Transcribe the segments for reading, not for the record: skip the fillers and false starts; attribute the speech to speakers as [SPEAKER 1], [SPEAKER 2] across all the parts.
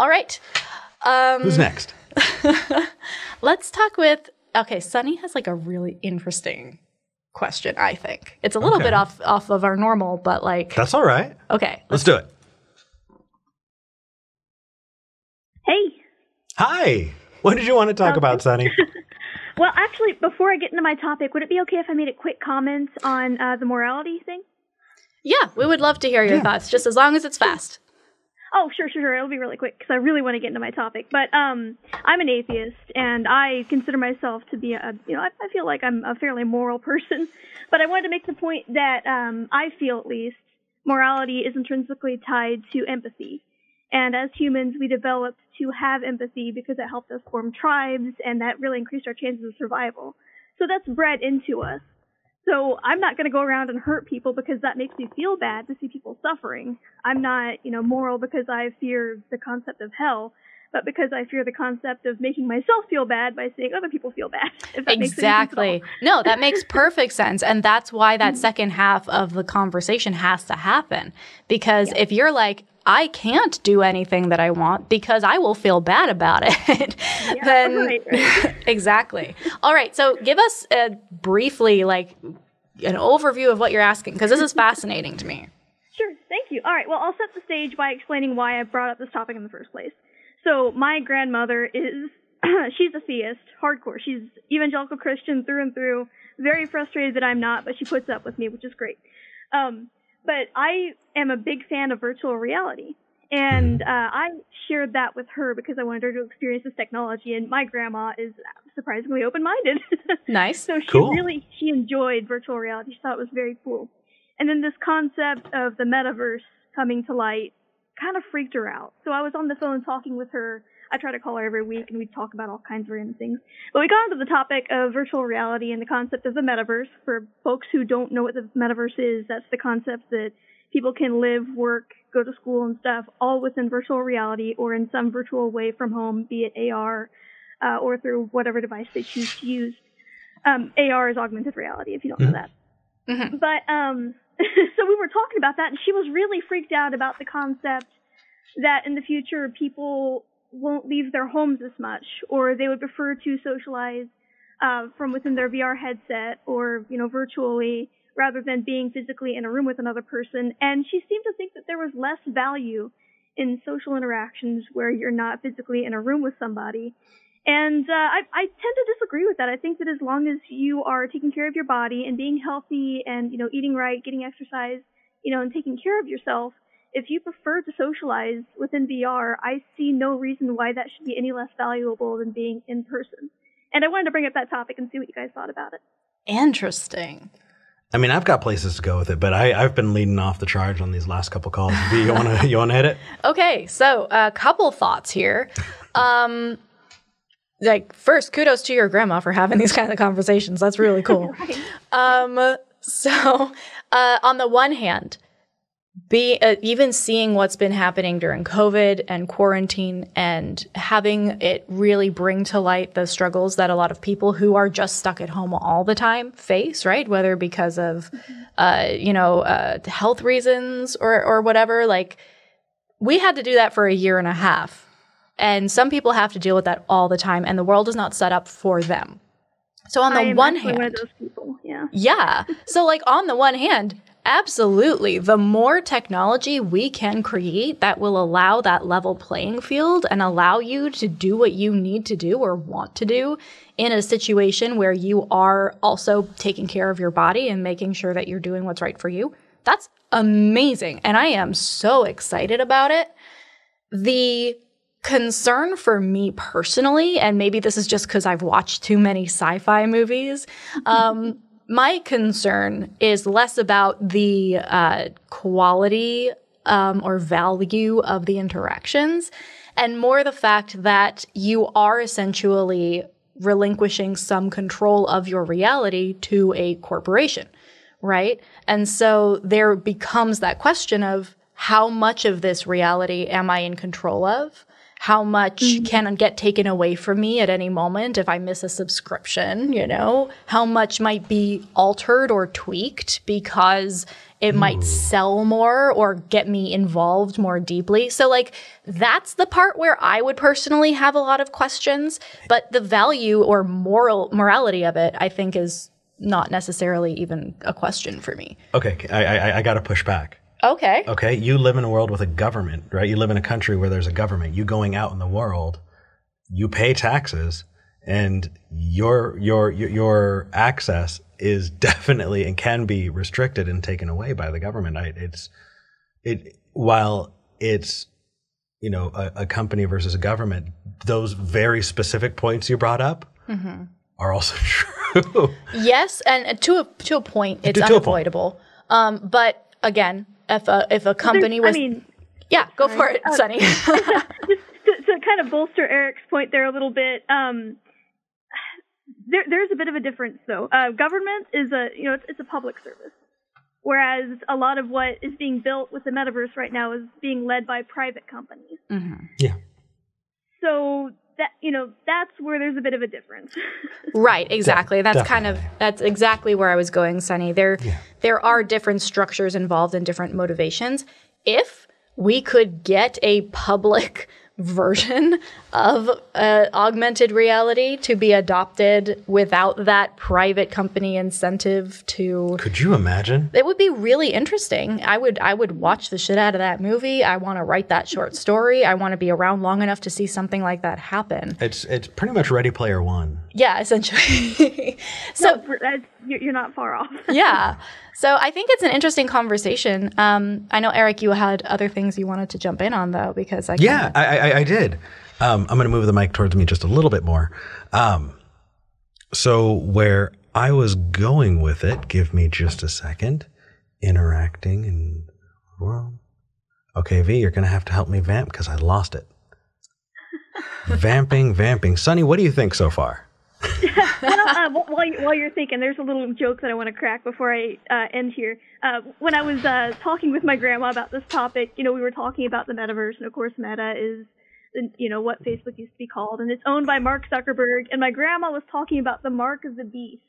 [SPEAKER 1] All right.
[SPEAKER 2] Who's next?
[SPEAKER 1] Let's talk with, Sunny has like a really interesting question, I think. It's a little bit off of our normal, but like.
[SPEAKER 2] That's all right.
[SPEAKER 1] Okay.
[SPEAKER 2] Let's do it.
[SPEAKER 3] Hey.
[SPEAKER 2] Hi. What did you want to talk about, Sunny?
[SPEAKER 3] Well, actually, before I get into my topic, would it be okay if I made a quick comment on the morality thing?
[SPEAKER 1] Yeah, we would love to hear your thoughts, just as long as it's fast.
[SPEAKER 3] Oh, sure. It'll be really quick because I really want to get into my topic. But I'm an atheist, and I consider myself to be I feel like I'm a fairly moral person. But I wanted to make the point that I feel, at least, morality is intrinsically tied to empathy. And as humans, we developed to have empathy because it helped us form tribes, and that really increased our chances of survival. So that's bred into us. So I'm not going to go around and hurt people because that makes me feel bad to see people suffering. I'm not, moral because I fear the concept of hell, but because I fear the concept of making myself feel bad by seeing other people feel bad. If that makes sense at all.
[SPEAKER 1] No, that makes perfect sense. And that's why that second half of the conversation has to happen. Because if you're like, I can't do anything that I want because I will feel bad about it. Then
[SPEAKER 3] right.
[SPEAKER 1] Exactly. All right. So give us briefly like an overview of what you're asking, because this is fascinating to me.
[SPEAKER 3] Sure. Thank you. All right. Well, I'll set the stage by explaining why I brought up this topic in the first place. So my grandmother is, she's a theist, hardcore. She's evangelical Christian through and through, very frustrated that I'm not, but she puts up with me, which is great. But I am a big fan of virtual reality, and I shared that with her because I wanted her to experience this technology, and my grandma is surprisingly open-minded.
[SPEAKER 1] Nice.
[SPEAKER 3] So she enjoyed virtual reality. She thought it was very cool. And then this concept of the metaverse coming to light kind of freaked her out. So I was on the phone talking with her. I try to call her every week, and we'd talk about all kinds of random things. But we got into the topic of virtual reality and the concept of the metaverse. For folks who don't know what the metaverse is, that's the concept that people can live, work, go to school and stuff, all within virtual reality or in some virtual way from home, be it AR or through whatever device they choose to use. AR is augmented reality, if you don't know that. Mm-hmm. But so we were talking about that, and she was really freaked out about the concept that in the future people won't leave their homes as much, or they would prefer to socialize from within their VR headset or, virtually rather than being physically in a room with another person. And she seemed to think that there was less value in social interactions where you're not physically in a room with somebody. And I tend to disagree with that. I think that as long as you are taking care of your body and being healthy and, eating right, getting exercise, and taking care of yourself, if you prefer to socialize within VR, I see no reason why that should be any less valuable than being in person. And I wanted to bring up that topic and see what you guys thought about it.
[SPEAKER 1] Interesting.
[SPEAKER 2] I mean, I've got places to go with it, but I've been leading off the charge on these last couple calls. You want to hit it? Okay,
[SPEAKER 1] so a couple thoughts here. First, kudos to your grandma for having these kind of conversations. That's really cool. Right. So on the one hand, even seeing what's been happening during COVID and quarantine and having it really bring to light the struggles that a lot of people who are just stuck at home all the time face, right? Whether because of, health reasons or whatever. Like, we had to do that for a year and a half. And some people have to deal with that all the time, and the world is not set up for them. So on the one hand,
[SPEAKER 3] one of those people, yeah.
[SPEAKER 1] Yeah. So on the one hand, absolutely. The more technology we can create that will allow that level playing field and allow you to do what you need to do or want to do in a situation where you are also taking care of your body and making sure that you're doing what's right for you, that's amazing. And I am so excited about it. The concern for me personally, and maybe this is just because I've watched too many sci-fi movies, my concern is less about the quality or value of the interactions and more the fact that you are essentially relinquishing some control of your reality to a corporation, right? And so there becomes that question of how much of this reality am I in control of? How much can get taken away from me at any moment if I miss a subscription, How much might be altered or tweaked because it might sell more or get me involved more deeply. So like that's the part where I would personally have a lot of questions, but the value or morality of it, I think, is not necessarily even a question for me.
[SPEAKER 2] Okay, I got to push back. Okay, you live in a world with a government, right? You live in a country where there's a government. You going out in the world, you pay taxes, and your access is definitely and can be restricted and taken away by the government. While it's a company versus a government, those very specific points you brought up are also true.
[SPEAKER 1] Yes, and to a point, it's unavoidable. But again, if a company was, go for it, Sunny.
[SPEAKER 3] Just to kind of bolster Eric's point there a little bit. There's a bit of a difference, though. Government is it's a public service, whereas a lot of what is being built with the metaverse right now is being led by private companies.
[SPEAKER 2] Yeah.
[SPEAKER 3] So that's where there's a bit of a difference.
[SPEAKER 1] Right, exactly. That's exactly where I was going, Sunny. There are different structures involved and different motivations. If we could get a public version of augmented reality to be adopted without that private company incentive to...
[SPEAKER 2] Could you imagine?
[SPEAKER 1] It would be really interesting. I would watch the shit out of that movie. I want to write that short story. I want to be around long enough to see something like that happen.
[SPEAKER 2] It's pretty much Ready Player One.
[SPEAKER 1] Yeah, essentially. So
[SPEAKER 3] you're not far off.
[SPEAKER 1] Yeah. So I think it's an interesting conversation. I know, Eric, you had other things you wanted to jump in on, though, because I
[SPEAKER 2] did. I'm going to move the mic towards me just a little bit more. So where I was going with it, give me just a second. Interacting and well, okay, V, you're going to have to help me vamp because I lost it. Vamping. Sunny, what do you think so far?
[SPEAKER 3] While you're thinking, there's a little joke that I want to crack before I end here. When I was talking with my grandma about this topic, we were talking about the metaverse, and of course, Meta is, what Facebook used to be called, and it's owned by Mark Zuckerberg. And my grandma was talking about the mark of the beast.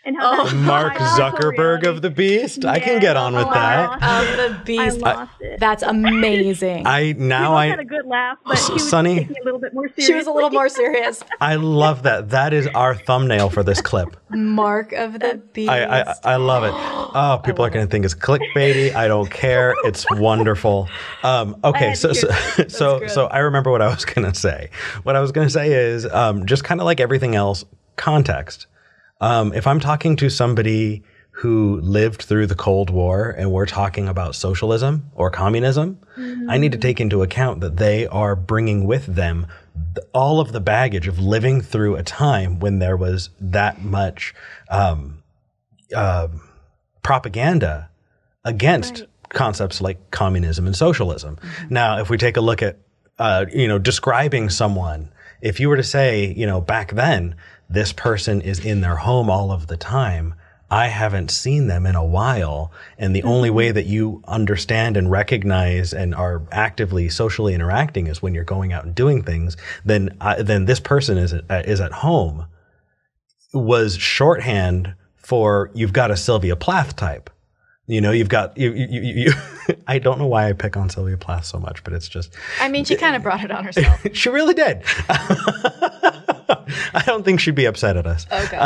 [SPEAKER 3] And how
[SPEAKER 2] Mark Zuckerberg of the Beast? Yeah, I can get on with that.
[SPEAKER 1] Of the Beast.
[SPEAKER 3] I lost it.
[SPEAKER 1] That's amazing.
[SPEAKER 3] I had a good laugh, but she was
[SPEAKER 2] Sunny,
[SPEAKER 3] taking it a little bit more seriously.
[SPEAKER 1] She was a little more serious.
[SPEAKER 2] I love that. That is our thumbnail for this clip.
[SPEAKER 1] Mark of the Beast.
[SPEAKER 2] I love it. Oh, people are going to think it's clickbaity. I don't care. It's wonderful. Okay, so I remember what I was going to say. What I was going to say is just kind of like everything else, context. If I'm talking to somebody who lived through the Cold War and we're talking about socialism or communism, I need to take into account that they are bringing with them all of the baggage of living through a time when there was that much propaganda against concepts like communism and socialism. Now, if we take a look at, describing someone, if you were to say, back then, this person is in their home all of the time, I haven't seen them in a while, and the only way that you understand and recognize and are actively socially interacting is when you're going out and doing things, then this person is at home, was shorthand for you've got a Sylvia Plath type. You've got you. I don't know why I pick on Sylvia Plath so much, but it's just.
[SPEAKER 1] I mean, she kind of brought it on herself.
[SPEAKER 2] She really did. I don't think she'd be upset at us.
[SPEAKER 1] Okay.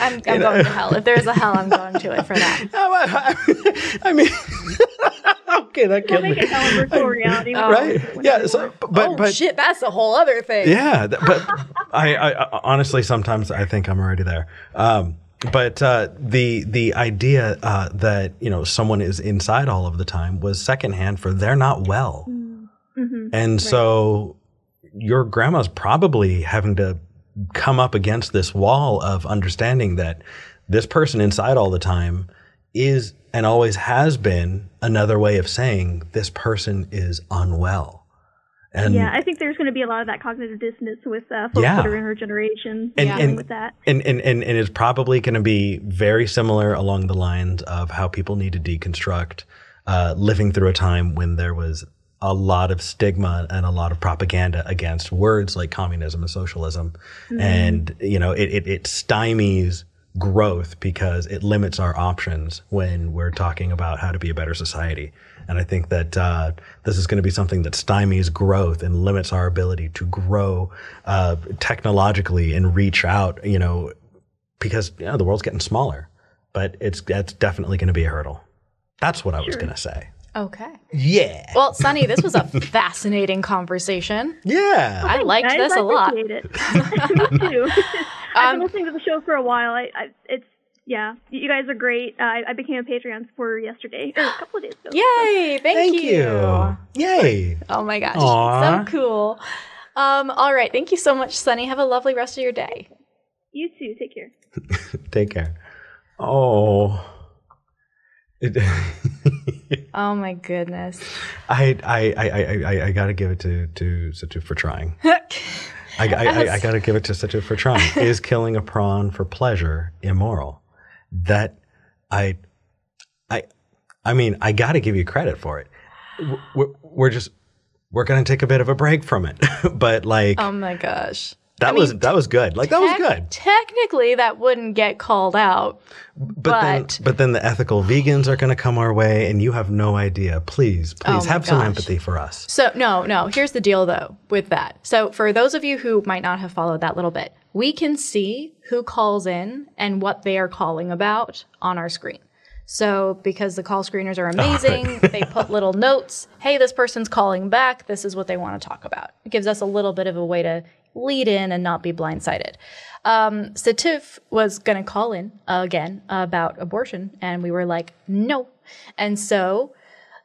[SPEAKER 1] I'm going to hell. If there's a hell, I'm going to it for that.
[SPEAKER 2] I mean, okay, that killed me.
[SPEAKER 3] Make it hell in virtual reality.
[SPEAKER 2] Right? Yeah. So, but
[SPEAKER 1] shit, that's a whole other thing.
[SPEAKER 2] Yeah, but I honestly sometimes I think I'm already there. But the idea that someone is inside all of the time was secondhand for they're not well, and so your grandma's probably having to come up against this wall of understanding that this person inside all the time is and always has been another way of saying this person is unwell. And
[SPEAKER 3] I think there's going to be a lot of that cognitive dissonance with folks that are in her generation dealing with that.
[SPEAKER 2] And it's probably going to be very similar along the lines of how people need to deconstruct living through a time when there was a lot of stigma and a lot of propaganda against words like communism and socialism. And, it stymies growth because it limits our options when we're talking about how to be a better society. And I think that this is going to be something that stymies growth and limits our ability to grow technologically and reach out, because the world's getting smaller. But that's definitely going to be a hurdle. That's what I was going to say.
[SPEAKER 1] Okay.
[SPEAKER 2] Yeah.
[SPEAKER 1] Well, Sunny, this was a fascinating conversation.
[SPEAKER 2] Yeah.
[SPEAKER 1] I liked this a lot.
[SPEAKER 3] I appreciate it. Me too. I've been listening to the show for a while. You guys are great. I became a Patreon supporter yesterday, or a couple of days ago.
[SPEAKER 1] Yay! Thank you.
[SPEAKER 2] Yay!
[SPEAKER 1] Oh my gosh,
[SPEAKER 2] Aww.
[SPEAKER 1] so cool. All right, thank you so much, Sunny. Have a lovely rest of your day.
[SPEAKER 3] You too. Take care.
[SPEAKER 2] Take care. Oh.
[SPEAKER 1] Oh my goodness.
[SPEAKER 2] I gotta give it to Satu for trying. I gotta give it to Satu for trying. Is killing a prawn for pleasure immoral? That I mean, I gotta give you credit for it. We're gonna take a bit of a break from it, but like,
[SPEAKER 1] oh my gosh.
[SPEAKER 2] That was good. Like that was good.
[SPEAKER 1] Technically, that wouldn't get called out. But
[SPEAKER 2] then the ethical vegans are going to come our way, and you have no idea. Please have some empathy for us.
[SPEAKER 1] So no. Here's the deal, though, with that. So for those of you who might not have followed that little bit, we can see who calls in and what they are calling about on our screen. So because the call screeners are amazing, they put little notes. Hey, this person's calling back. This is what they want to talk about. It gives us a little bit of a way to lead in and not be blindsided. Satif was going to call in again about abortion, and we were like, no. And so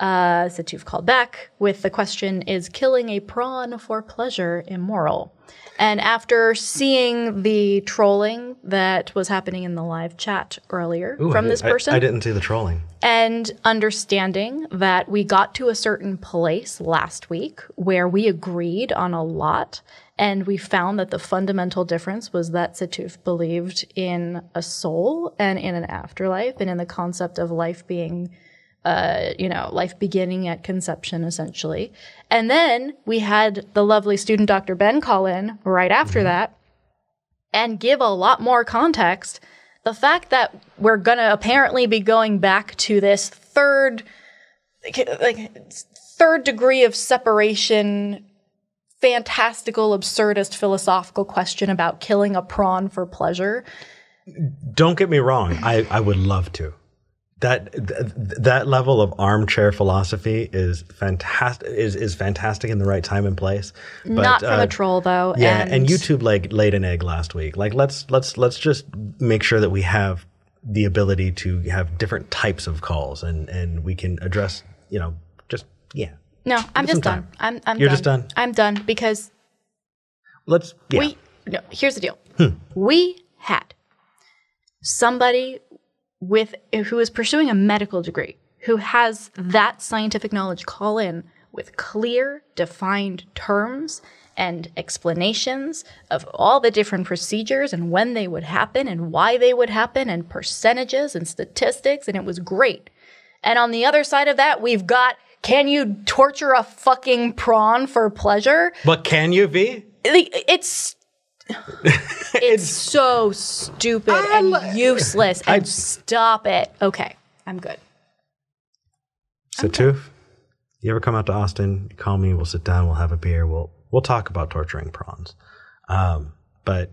[SPEAKER 1] Satif called back with the question, is killing a prawn for pleasure immoral? And after seeing the trolling that was happening in the live chat earlier from this person.
[SPEAKER 2] I didn't see the trolling.
[SPEAKER 1] And understanding that we got to a certain place last week where we agreed on a lot, and we found that the fundamental difference was that Satuf believed in a soul and in an afterlife and in the concept of life being, life beginning at conception, essentially. And then we had the lovely student Dr. Ben call in right after that and give a lot more context. The fact that we're going to apparently be going back to this third degree of separation, fantastical, absurdist philosophical question about killing a prawn for pleasure.
[SPEAKER 2] Don't get me wrong. I would love to. That level of armchair philosophy is fantastic. Is fantastic in the right time and place. But,
[SPEAKER 1] not from a troll though.
[SPEAKER 2] Yeah, and YouTube laid an egg last week. Like let's just make sure that we have the ability to have different types of calls and we can address No,
[SPEAKER 1] I'm just done. I'm
[SPEAKER 2] You're
[SPEAKER 1] done.
[SPEAKER 2] just done.
[SPEAKER 1] I'm done because here's the deal. We had somebody who is pursuing a medical degree, who has that scientific knowledge, call in with clear, defined terms and explanations of all the different procedures and when they would happen and why they would happen and percentages and statistics, and it was great. And on the other side of that, we've got, can you torture a fucking prawn for pleasure?
[SPEAKER 2] But can you, V?
[SPEAKER 1] It's so stupid and useless. And stop it. Okay, I'm good.
[SPEAKER 2] Satuf, you ever come out to Austin? You call me. We'll sit down. We'll have a beer. We'll talk about torturing prawns. But